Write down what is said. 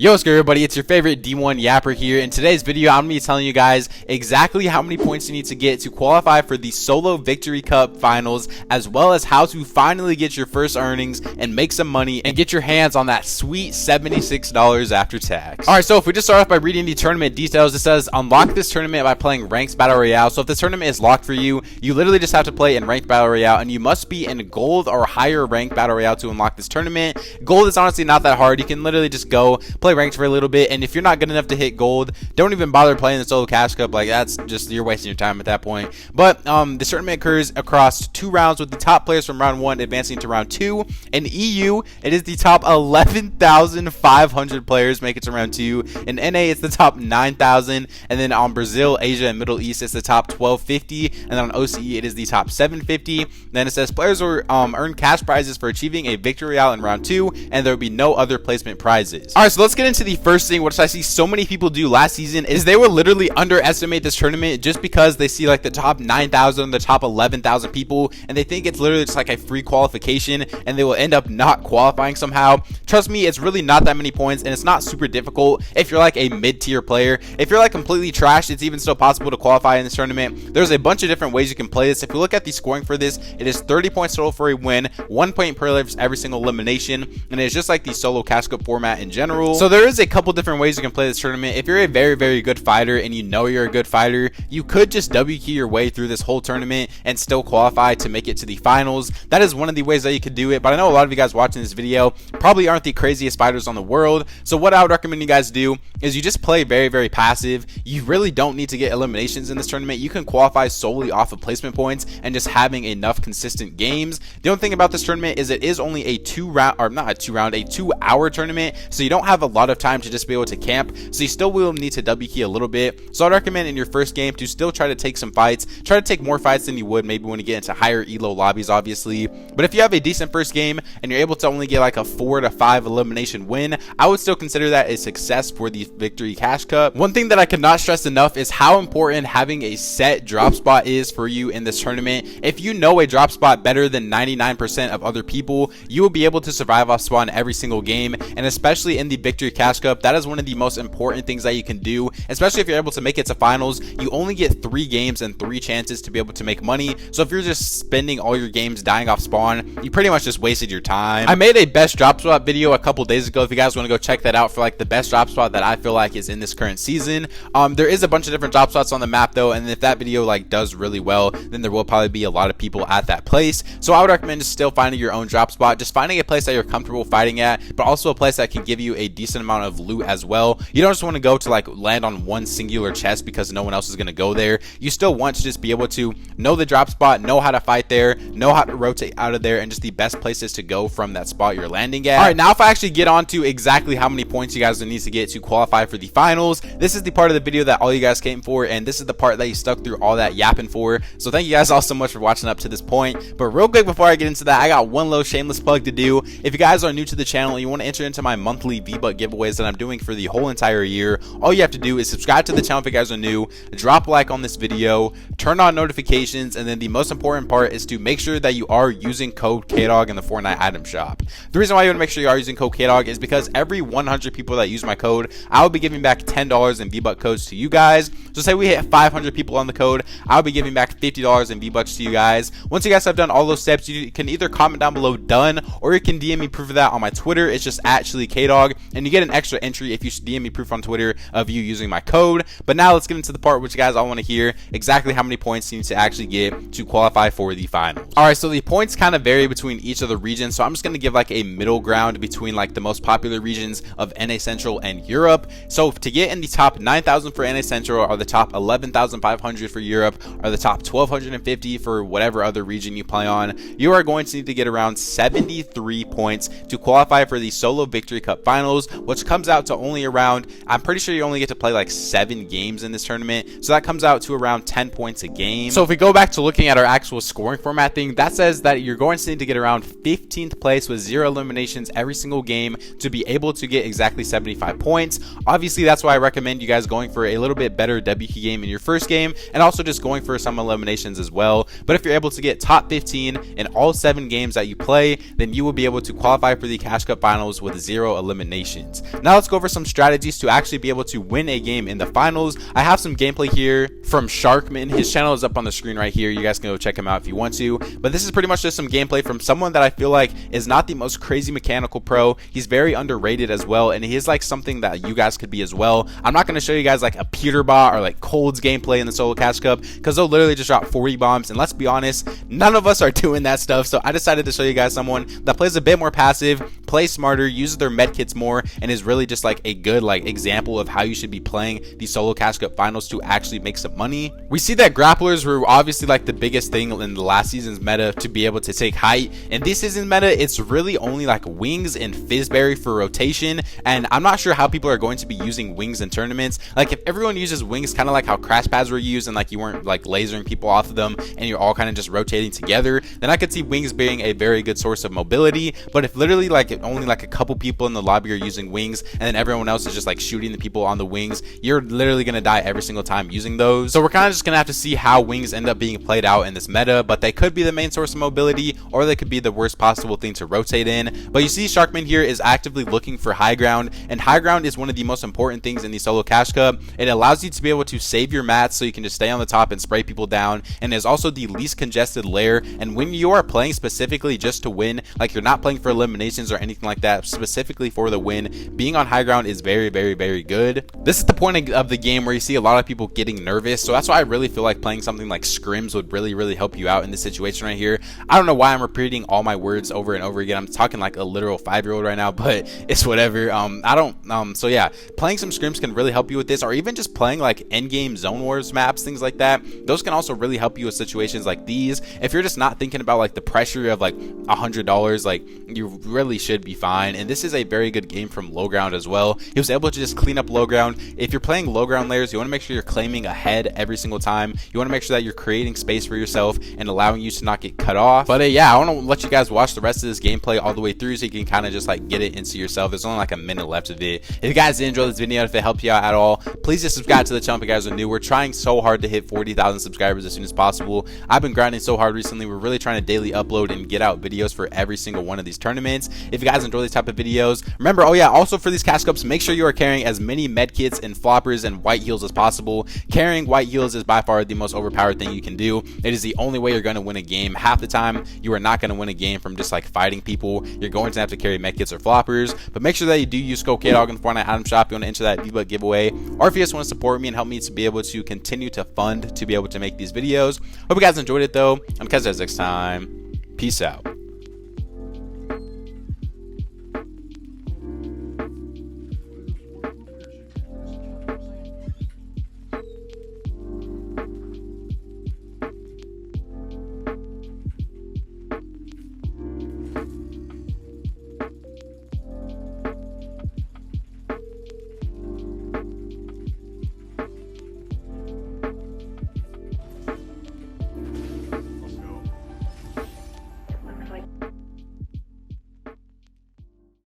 Yo, what's good everybody, it's your favorite D1 Yapper here. In today's video, I'm going to be telling you guys exactly how many points you need to get to qualify for the Solo Victory Cup Finals, as well as how to finally get your first earnings and make some money and get your hands on that sweet $76 after tax. Alright, so if we just start off by reading the tournament details, it says unlock this tournament by playing Ranked Battle Royale. So if this tournament is locked for you, you literally just have to play in Ranked Battle Royale, and you must be in Gold or higher Ranked Battle Royale to unlock this tournament. Gold is honestly not that hard. You can literally just go play ranked for a little bit, and if you're not good enough to hit gold, don't even bother playing the Solo Cash Cup. Like, that's just, you're wasting your time at that point. But the tournament occurs across 2 rounds, with the top players from round 1 advancing to round 2. In EU, it is the top 11,500 players make it to round 2. In NA, it's the top 9,000, and then on Brazil, Asia, and Middle East, it's the top 1,250, and then on OCE, it is the top 750. Then it says players will earn cash prizes for achieving a victory royale in round 2, and there will be no other placement prizes. Alright, so let's get into the first thing, which I see so many people do last season, is they will literally underestimate this tournament just because they see like the top 9,000, the top 11,000 people, and they think it's literally just like a free qualification, and they will end up not qualifying somehow. Trust me, it's really not that many points, and it's not super difficult if you're like a mid-tier player. If you're like completely trash, it's even still possible to qualify in this tournament. There's a bunch of different ways you can play this. If you look at the scoring for this, it is 30 points total for a win, 1 point per every single elimination, and it's just like the Solo Cash Cup format in general. So there is a couple different ways you can play this tournament. If you're a very good fighter and you know you're a good fighter, you could just W key your way through this whole tournament and still qualify to make it to the finals. That is one of the ways that you could do it, but I know a lot of you guys watching this video probably aren't the craziest fighters on the world. So what I would recommend you guys do is you just play very passive. You really don't need to get eliminations in this tournament. You can qualify solely off of placement points and just having enough consistent games. The only thing about this tournament is it is only a 2-hour tournament, so you don't have a lot of time to just be able to camp, so you still will need to W key a little bit. So I'd recommend in your first game to still try to take some fights, try to take more fights than you would maybe when you get into higher elo lobbies, obviously. But if you have a decent first game and you're able to only get like a 4 to 5 elimination win, I would still consider that a success for the Victory Cash Cup. One thing that I cannot stress enough is how important having a set drop spot is for you in this tournament. If you know a drop spot better than 99% of other people, you will be able to survive off spawn every single game, and especially in the Victory Cash Cup, that is one of the most important things that you can do, especially if you're able to make it to finals. You only get 3 games and 3 chances to be able to make money, so if you're just spending all your games dying off spawn, you pretty much just wasted your time. I made a best drop spot video a couple days ago if you guys want to go check that out for like the best drop spot that I feel like is in this current season. There is a bunch of different drop spots on the map though, and if that video like does really well, then there will probably be a lot of people at that place. So I would recommend just still finding your own drop spot, just finding a place that you're comfortable fighting at, but also a place that can give you a decent amount of loot as well. You don't just want to go to like land on one singular chest because no one else is going to go there. You still want to just be able to know the drop spot, know how to fight there, know how to rotate out of there, and just the best places to go from that spot you're landing at. Alright, now if I actually get on to exactly how many points you guys need to get to qualify for the finals, this is the part of the video that all you guys came for, and this is the part that you stuck through all that yapping for. So thank you guys all so much for watching up to this point. But real quick before I get into that, I got one little shameless plug to do. If you guys are new to the channel and you want to enter into my monthly V-Buck giveaways that I'm doing for the whole entire year, all you have to do is subscribe to the channel if you guys are new, drop a like on this video, turn on notifications, and then the most important part is to make sure that you are using code KDOG in the Fortnite item shop. The reason why you want to make sure you are using code KDOG is because every 100 people that use my code, I will be giving back $10 in V-Buck codes to you guys. So say we hit 500 people on the code, I'll be giving back $50 in V-Bucks to you guys. Once you guys have done all those steps, you can either comment down below done, or you can DM me proof of that on my Twitter. It's just @KDOG, and you get an extra entry if you DM me proof on Twitter of you using my code. But now let's get into the part which you guys all want to hear, exactly how many points you need to actually get to qualify for the finals. Alright, so the points kind of vary between each of the regions, so I'm just going to give like a middle ground between like the most popular regions of NA Central and Europe. So to get in the top 9,000 for NA Central, or the top 11,500 for Europe, or the top 1,250 for whatever other region you play on, you are going to need to get around 73 points to qualify for the Solo Victory Cup Finals, which comes out to only around, I'm pretty sure you only get to play like 7 games in this tournament, so that comes out to around 10 points a game. So if we go back to looking at our actual scoring format thing, that says that you're going to need to get around 15th place with 0 eliminations every single game to be able to get exactly 75 points. Obviously, that's why I recommend you guys going for a little bit better W key game in your first game, and also just going for some eliminations as well. But if you're able to get top 15 in all 7 games that you play, then you will be able to qualify for the Cash Cup Finals with 0 eliminations. eliminations. Now let's go over some strategies to actually be able to win a game in the finals. I have some gameplay here from Sharkman. His channel is up on the screen right here. You guys can go check him out if you want to, but this is pretty much just some gameplay from someone that I feel like is not the most crazy mechanical pro. He's very underrated as well, and he is like something that you guys could be as well. I'm not going to show you guys like a Peterbot or like Cold's gameplay in the solo cash cup, because they'll literally just drop 40 bombs, and let's be honest, none of us are doing that stuff. So I decided to show you guys someone that plays a bit more passive, plays smarter, uses their med kits more, and is really just like a good like example of how you should be playing the solo cash cup finals to actually make some money. We see that grapplers were obviously like the biggest thing in the last season's meta to be able to take height, and this season's meta, it's really only like wings and fizzberry for rotation, and I'm not sure how people are going to be using wings in tournaments. Like if everyone uses wings kind of like how crash pads were used, and like you weren't like lasering people off of them and you're all kind of just rotating together, then I could see wings being a very good source of mobility. But if literally like only like a couple people in the lobby are using wings and then everyone else is just like shooting the people on the wings, you're literally gonna die every single time using those. So we're kind of just gonna have to see how wings end up being played out in this meta, but they could be the main source of mobility, or they could be the worst possible thing to rotate in. But you see Sharkman here is actively looking for high ground, and high ground is one of the most important things in the solo cash cup. It allows you to be able to save your mats so you can just stay on the top and spray people down, and is also the least congested layer. And when you are playing specifically just to win, like you're not playing for eliminations or anything like that, specifically for the win, being on high ground is very, very, very good. This is the point of the game where you see a lot of people getting nervous, so that's why I really feel like playing something like scrims would really, really help you out in this situation right here. I don't know why I'm repeating all my words over and over again. I'm talking like a literal 5-year-old right now, but it's whatever. So yeah, playing some scrims can really help you with this, or even just playing like endgame zone wars maps, things like that. Those can also really help you with situations like these. If you're just not thinking about like the pressure of like $100, like you really should be fine. And this is a very good game from low ground as well. He was able to just clean up low ground. If you're playing low ground layers, you want to make sure you're claiming ahead every single time. You want to make sure that you're creating space for yourself and allowing you to not get cut off. But yeah, I want to let you guys watch the rest of this gameplay all the way through so you can kind of just like get it into yourself. There's only like a minute left of it. If you guys did enjoy this video, if it helped you out at all, please just subscribe to the channel if you guys are new. We're trying so hard to hit 40,000 subscribers as soon as possible. I've been grinding so hard recently. We're really trying to daily upload and get out videos for every single one of these tournaments. If you guys enjoy these type of videos, remember, oh yeah, also for these cash cups, make sure you are carrying as many med kits and floppers and white heals as possible. Carrying white heals is by far the most overpowered thing you can do. It is the only way you're going to win a game. Half the time, you are not going to win a game from just like fighting people. You're going to have to carry med kits or floppers, but make sure that you do use code KDOG in the Fortnite item shop. You want to enter that V-Buck giveaway, or if you just want to support me and help me to be able to continue to fund to be able to make these videos. Hope you guys enjoyed it though, and catch you guys next time. Peace out.